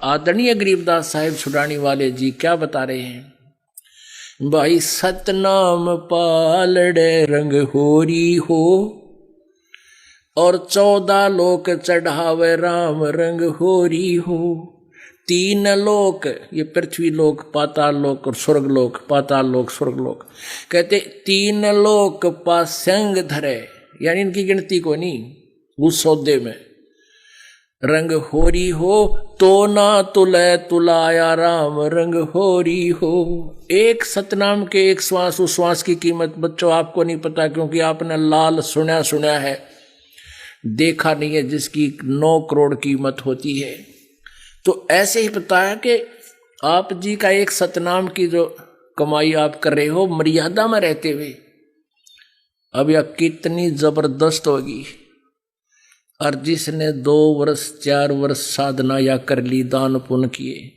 आदरणीय गरीबदास साहिब छुड़ानी वाले जी क्या बता रहे हैं। भाई सतनाम पालड़े रंग होरी हो, और 14 लोक चढ़ावे राम रंग होरी हो। 3 लोक, ये पृथ्वी लोक, पाताल लोक और स्वर्ग लोक, पाताल लोक स्वर्ग लोक, कहते 3 लोक पासंग धरे, यानी इनकी गिनती को नहीं, उस सौदे में रंग होरी हो तो ना तुले तुलाया राम रंग होरी हो। एक सतनाम के एक श्वास, उस श्वास की कीमत बच्चों आपको नहीं पता, क्योंकि आपने लाल सुना है, देखा नहीं है, जिसकी 9 करोड़ कीमत होती है। तो ऐसे ही पता है कि आप जी का एक सतनाम की जो कमाई आप कर रहे हो मर्यादा में रहते हुए, अब यह कितनी जबरदस्त होगी। और जिसने 2 वर्ष 4 वर्ष साधना या कर ली, दान पुण्य किए,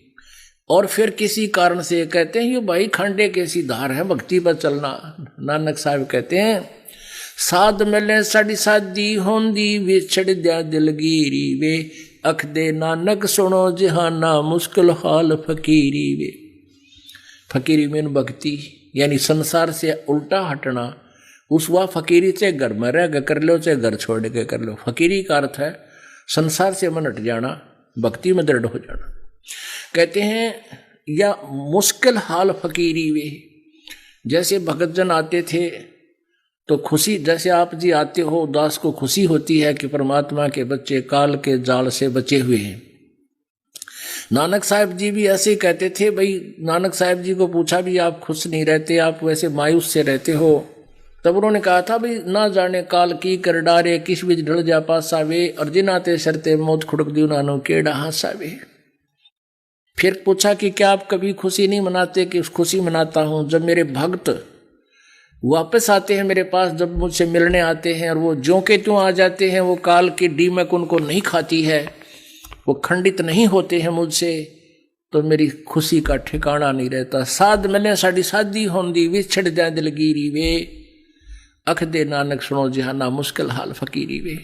और फिर किसी कारण से कहते हैं ये भाई खंडे कैसी धार है भक्ति पर चलना। नानक साहब कहते हैं साध मिले साड़ी सादी होंदी विछड़ दिया दिलगीरी वे, अख दे नानक सुनो जहाना मुश्किल हाल फकीरी वे। फकीरी में भक्ति यानी संसार से उल्टा हटना, उस वह फकीरी से घर में रह कर लो चाहे घर छोड़ के कर लो। फकीरी का अर्थ है संसार से मन हट जाना, भक्ति में दृढ़ हो जाना। कहते हैं या मुश्किल हाल फकीरी वे, जैसे भगत जन आते थे तो खुशी, जैसे आप जी आते हो उदास को खुशी होती है कि परमात्मा के बच्चे काल के जाल से बचे हुए हैं। नानक साहब जी भी ऐसे ही कहते थे। भाई नानक साहब जी को पूछा भी आप खुश नहीं रहते, आप वैसे मायूस से रहते हो, तब उन्होंने कहा था भाई ना जाने काल की कर डारे किस बीच ढल जा पासावे, और जिन आते शरते मौत खुड़क दी नानो केड़ा हासावे। फिर पूछा कि क्या आप कभी खुशी नहीं मनाते? कि खुशी मनाता हूं जब मेरे भक्त वापस आते हैं मेरे पास, जब मुझसे मिलने आते हैं और वो ज्यों के त्यों आ जाते हैं, वो काल की डीमक उनको नहीं खाती है, वो खंडित नहीं होते हैं मुझसे, तो मेरी खुशी का ठिकाना नहीं रहता। साध मिले साड़ी सादी होंदी विछड़ जाए दिलगीरी वे, अख दे नानक सुनो जहाना मुश्किल हाल फकीरी वे।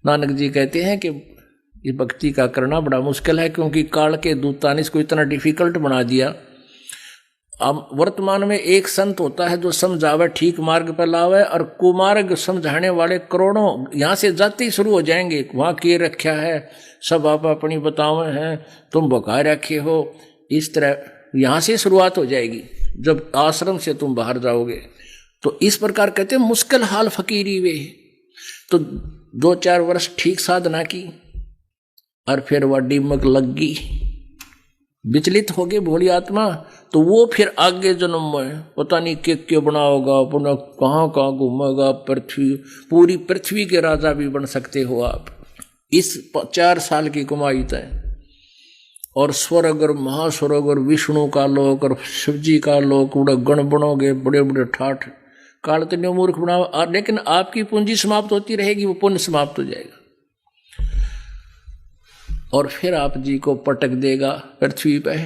नानक जी कहते हैं कि ये भक्ति का करना बड़ा मुश्किल है, क्योंकि काल के दूतान इसको इतना डिफिकल्ट बना दिया। अब वर्तमान में एक संत होता है जो समझावे, ठीक मार्ग पर लावे, और कुमार्ग समझाने वाले करोड़ों यहाँ से जाते ही शुरू हो जाएंगे। वहाँ के रखा है, सब आप अपनी बतावे हैं, तुम बका रखे हो, इस तरह यहाँ से शुरुआत हो जाएगी जब आश्रम से तुम बाहर जाओगे। तो इस प्रकार कहते हैं मुश्किल हाल फकीरी वे। तो 2-4 वर्ष ठीक साधना की और फिर वह डीमक लग गई, विचलित हो गए भोली आत्मा। तो वो फिर आगे जन्म में पता नहीं क्या बनाओगा, पुनः कहाँ कहाँ घूमेगा, पृथ्वी, पूरी पृथ्वी के राजा भी बन सकते हो आप। इस 4 साल की कमाई तय, और स्वर्ग और महास्वर्ग और विष्णु का लोक और शिवजी का लोक, बड़े गण बनोगे, बड़े बड़े ठाठ। काल तो नहीं मूर्ख बनाओ, लेकिन आपकी पूंजी समाप्त होती रहेगी, वो पुण्य समाप्त हो जाएगा, और फिर आप जी को पटक देगा पृथ्वी पे।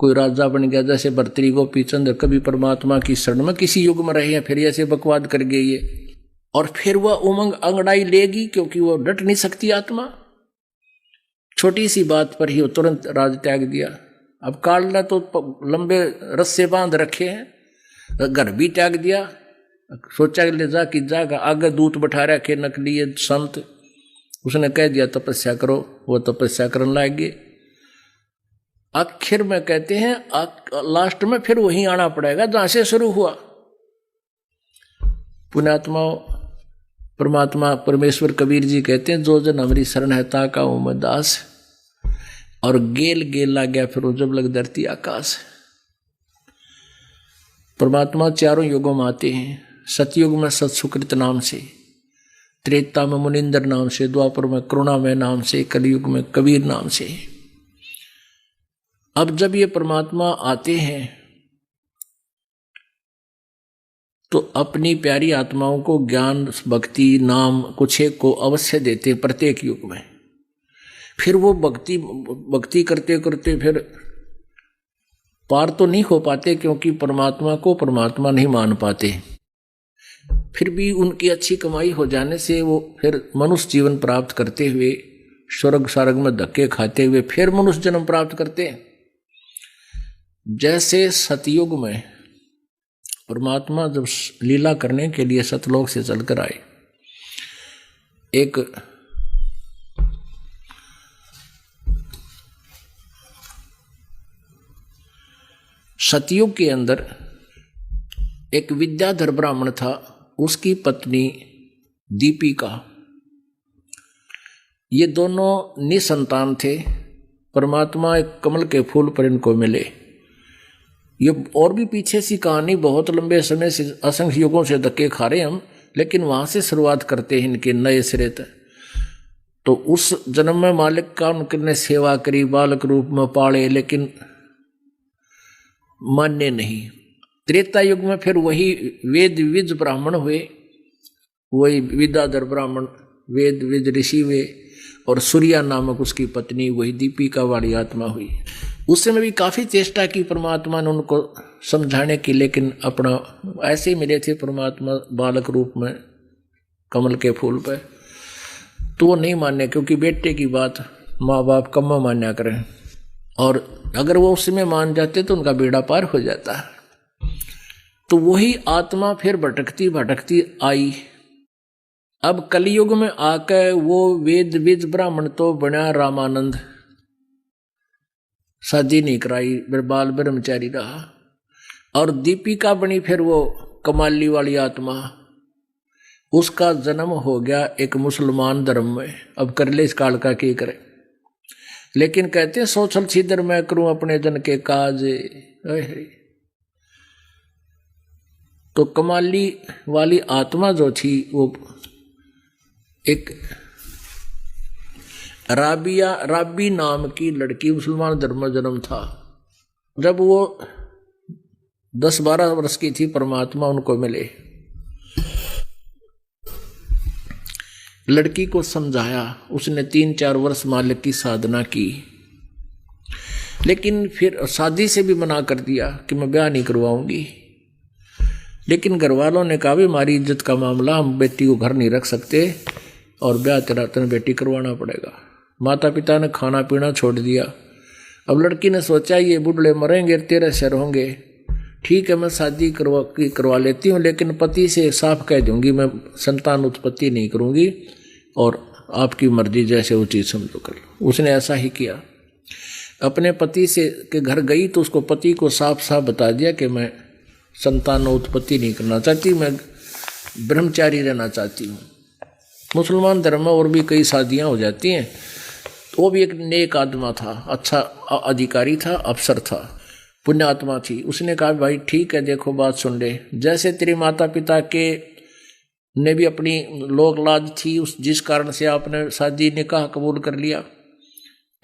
कोई राजा बन गया, जैसे भर्तृहरि गोपीचंद्र कभी परमात्मा की शरण में किसी युग में रहे हैं, फिर ऐसे बकवाद कर गए ये, और फिर वह उमंग अंगड़ाई लेगी, क्योंकि वो डट नहीं सकती आत्मा। छोटी सी बात पर ही वो तुरंत राज त्याग दिया। अब काल ने तो लंबे रस्से बांध रखे हैं, घर भी त्याग दिया, सोचा ले जा कि जागा, आगे दूत बैठा रखे नकली संत, उसने कह दिया तपस्या करो, वो तपस्या करने लगे। आखिर में कहते हैं लास्ट में फिर वहीं आना पड़ेगा जहां से शुरू हुआ। पुण्यात्मा परमात्मा परमेश्वर कबीर जी कहते हैं जो जन हमारी शरण है ताका उमर दास, और गेल गेल ला गया फिर जब लग धरती आकाश। परमात्मा 4 युगों में आते हैं। सतयुग में सत सुकृत नाम से, त्रेता में मुनिंदर नाम से, द्वापर में करुणामय नाम से, कलयुग में कबीर नाम से। अब जब ये परमात्मा आते हैं तो अपनी प्यारी आत्माओं को ज्ञान भक्ति नाम कुछ एक को अवश्य देते प्रत्येक युग में। फिर वो भक्ति करते करते फिर पार तो नहीं हो पाते, क्योंकि परमात्मा को परमात्मा नहीं मान पाते। फिर भी उनकी अच्छी कमाई हो जाने से वो फिर मनुष्य जीवन प्राप्त करते हुए स्वर्ग सार्ग में धक्के खाते हुए फिर मनुष्य जन्म प्राप्त करते हैं। जैसे सतयुग में परमात्मा जब लीला करने के लिए सतलोक से चलकर आए, एक सतयुग के अंदर एक विद्याधर ब्राह्मण था, उसकी पत्नी दीपिका, ये दोनों निसंतान थे। परमात्मा एक कमल के फूल पर इनको मिले। ये और भी पीछे सी कहानी, बहुत लंबे समय से असंख्य युगों से धक्के खा रहे हम, लेकिन वहां से शुरुआत करते हैं इनके नए सिरे तक। तो उस जन्म में मालिक का उनने सेवा करी, बालक रूप में पाले, लेकिन मान्य नहीं। त्रेता युग में फिर वही वेद विज ब्राह्मण हुए, वही विद्याधर ब्राह्मण वेद विज ऋषि हुए, और सूर्या नामक उसकी पत्नी वही दीपिका वाली आत्मा हुई। उस समय भी काफी चेष्टा की परमात्मा ने उनको समझाने की, लेकिन अपना ऐसे ही मिले थे परमात्मा बालक रूप में कमल के फूल पर, तो वो नहीं माने, क्योंकि बेटे की बात माँ बाप कम मान्या करें, और अगर वो उसमें मान जाते तो उनका बेड़ा पार हो जाता। तो वही आत्मा फिर भटकती भटकती आई। अब कलयुग में आकर वो वेद विज ब्राह्मण तो बना रामानंद, शादी नहीं कराई, बाल ब्रह्मचारी रहा। और दीपिका बनी फिर वो कमाली वाली आत्मा, उसका जन्म हो गया एक मुसलमान धर्म में। अब कर ले इस काल का क्या करे, लेकिन कहते हैं सोचल छिदर मैं करूं अपने जन के काज। तो कमाली वाली आत्मा जो थी वो एक राबी नाम की लड़की, मुसलमान धर्म में जन्म था। जब वो 10-12 वर्ष की थी, परमात्मा उनको मिले, लड़की को समझाया, उसने 3-4 वर्ष मालिक की साधना की, लेकिन फिर शादी से भी मना कर दिया कि मैं ब्याह नहीं करवाऊंगी। लेकिन घर वालों ने कहा भी हमारी इज्जत का मामला, हम बेटी को घर नहीं रख सकते और ब्याह तेरा बेटी करवाना पड़ेगा। माता पिता ने खाना पीना छोड़ दिया। अब लड़की ने सोचा ये बुढ़े मरेंगे, तेरे सिर होंगे, ठीक है मैं शादी करवा लेती हूँ, लेकिन पति से साफ कह दूंगी मैं संतान उत्पत्ति नहीं करूंगी और आपकी मर्जी जैसे वो चीज़ समझो कर। उसने ऐसा ही किया। अपने पति से के घर गई तो उसको पति को साफ साफ बता दिया कि मैं संतान उत्पत्ति नहीं करना चाहती, मैं ब्रह्मचारी रहना चाहती हूँ। मुसलमान धर्म में और भी कई शादियाँ हो जाती हैं। तो वो भी एक नेक आदमी था, अच्छा अधिकारी था, अफसर था, पुण्यात्मा थी। उसने कहा भाई ठीक है, देखो बात सुन ले, जैसे तेरे माता पिता के ने भी अपनी लोक लाज थी उस जिस कारण से आपने शादी निकाह कबूल कर लिया,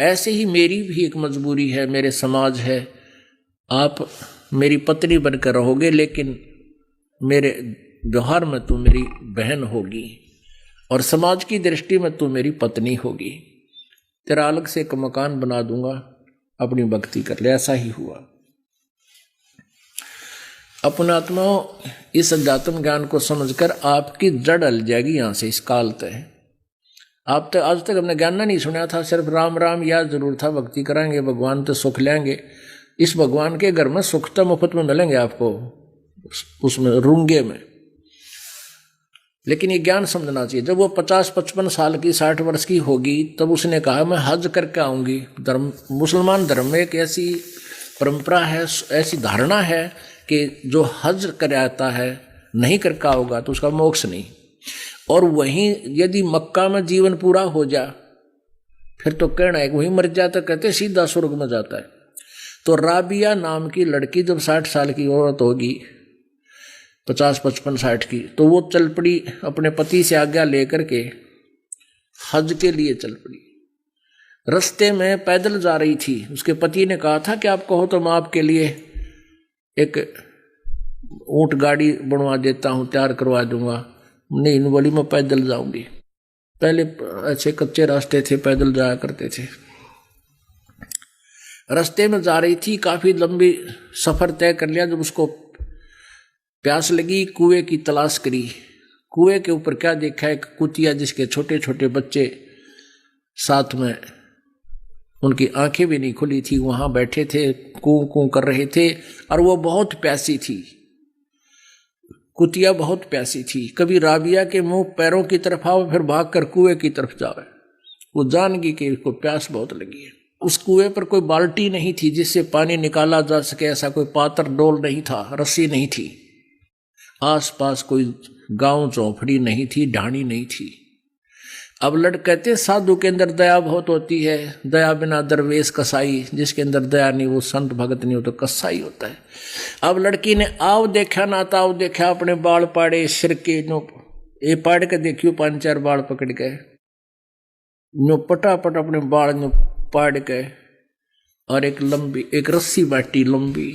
ऐसे ही मेरी भी एक मजबूरी है, मेरे समाज है, आप मेरी पत्नी बनकर रहोगे, लेकिन मेरे व्यवहार में तू मेरी बहन होगी और समाज की दृष्टि में तू मेरी पत्नी होगी। तेरा अलग से एक मकान बना दूंगा, अपनी भक्ति कर ले। ऐसा ही हुआ। अपना आत्मा इस अध्यात्म ज्ञान को समझकर आपकी जड़ हल जाएगी यहाँ से इस काल तक। आप तो आज तक हमने ज्ञान नहीं सुना था, सिर्फ राम राम याद जरूर था, भक्ति कराएंगे भगवान तो सुख लेंगे। इस भगवान के घर में सुख तो मुफ्त में मिलेंगे आपको, उसमें रूंगे में। लेकिन ये ज्ञान समझना चाहिए। जब वो 50-55 साल की 60 वर्ष की होगी तब उसने कहा मैं हज करके आऊंगी। धर्म मुसलमान धर्म में एक ऐसी परंपरा है, ऐसी धारणा है कि जो हज कर आता है नहीं करके होगा तो उसका मोक्ष नहीं। और वहीं यदि मक्का में जीवन पूरा हो जा फिर तो कहना है वहीं मर जाता, कहते सीधा स्वर्ग में जाता है। तो राबिया नाम की लड़की जब 60 साल की औरत होगी, 50-55-60 की, तो वो चल पड़ी अपने पति से आज्ञा लेकर के हज के लिए चल पड़ी। रास्ते में पैदल जा रही थी, उसके पति ने कहा था कि आप कहो तो मैं आपके लिए एक ऊंट गाड़ी बनवा देता हूँ, तैयार करवा दूंगा। नहीं बोली मैं पैदल जाऊंगी। पहले ऐसे कच्चे रास्ते थे, पैदल जाया करते थे। रास्ते में जा रही थी, काफी लंबी सफर तय कर लिया। जब उसको प्यास लगी, कुएं की तलाश करी। कुएं के ऊपर क्या देखा, एक कुतिया जिसके छोटे छोटे बच्चे साथ में उनकी आंखें भी नहीं खुली थी, वहां बैठे थे, कूं कूं कर रहे थे। और वो बहुत प्यासी थी, कुतिया बहुत प्यासी थी। कभी राबिया के मुंह पैरों की तरफ आवे, फिर भाग कर कुएं की तरफ जावे। वो जान गई कि उसको प्यास बहुत लगी है। उस कुएं पर कोई बाल्टी नहीं थी जिससे पानी निकाला जा सके, ऐसा कोई पात्र डोल नहीं था, रस्सी नहीं थी। आसपास कोई गांव झोंपड़ी नहीं थी, ढाणी नहीं थी। अब लड़ कहते साधु के अंदर दया बहुत होती है, दया बिना दरवेश कसाई, जिसके अंदर दया नहीं वो संत भगत नहीं, हो तो कसाई होता है। अब लड़की ने आव देखा ना ताव देखा, अपने बाल पाड़े सिर के नो ये पाड़ के देखियो, 5-4 बाल पकड़ के नो पटापट अपने बाल नो पाड़ के, और एक रस्सी बाटी लंबी।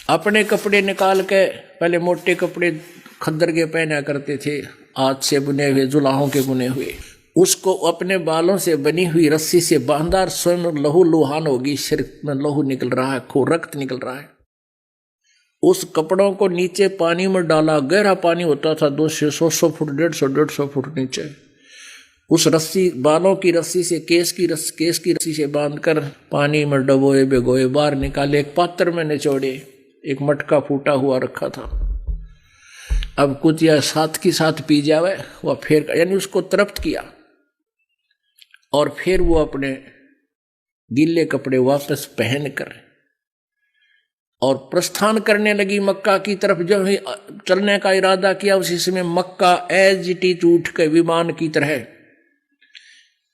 अपने कपड़े निकाल के, पहले मोटे कपड़े खद्दर के पहना करते थे, हाथ से बुने हुए, जुलाहों के बुने हुए, उसको अपने बालों से बनी हुई रस्सी से बांधा। स्वयं लहू लुहान होगी, सिर में लहू निकल रहा है, खो रक्त निकल रहा है। उस कपड़ों को नीचे पानी में डाला, गहरा पानी होता था, 200 फुट 150 फुट नीचे। उस रस्सी, बालों की रस्सी से केस की रस्सी से बांधकर पानी में डबोए भिगोए, बाहर निकाले, एक पात्र में निचोड़े। एक मटका फूटा हुआ रखा था। अब कुतिया साथ की साथ पी जावे, वह फिर यानी उसको तृप्त किया, और फिर वो अपने गीले कपड़े वापस पहनकर और प्रस्थान करने लगी मक्का की तरफ। जब ही चलने का इरादा किया, उसी समय मक्का एज इट इज उठ के विमान की तरह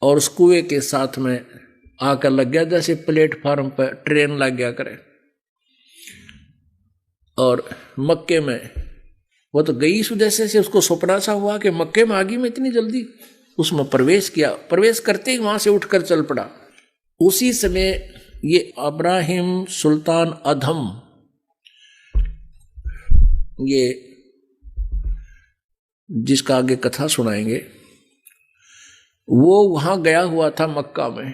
और उस कुएं के साथ में आकर लग गया, जैसे प्लेटफार्म पर ट्रेन लग गया करे। और मक्के में वो तो गई इस उद्देश्य से, उसको सपना सा हुआ कि मक्के में आ गई मैं इतनी जल्दी। उसमें प्रवेश किया, प्रवेश करते ही वहां से उठकर चल पड़ा। उसी समय ये इब्राहिम सुल्तान अधम, ये जिसका आगे कथा सुनाएंगे, वो वहां गया हुआ था मक्का में।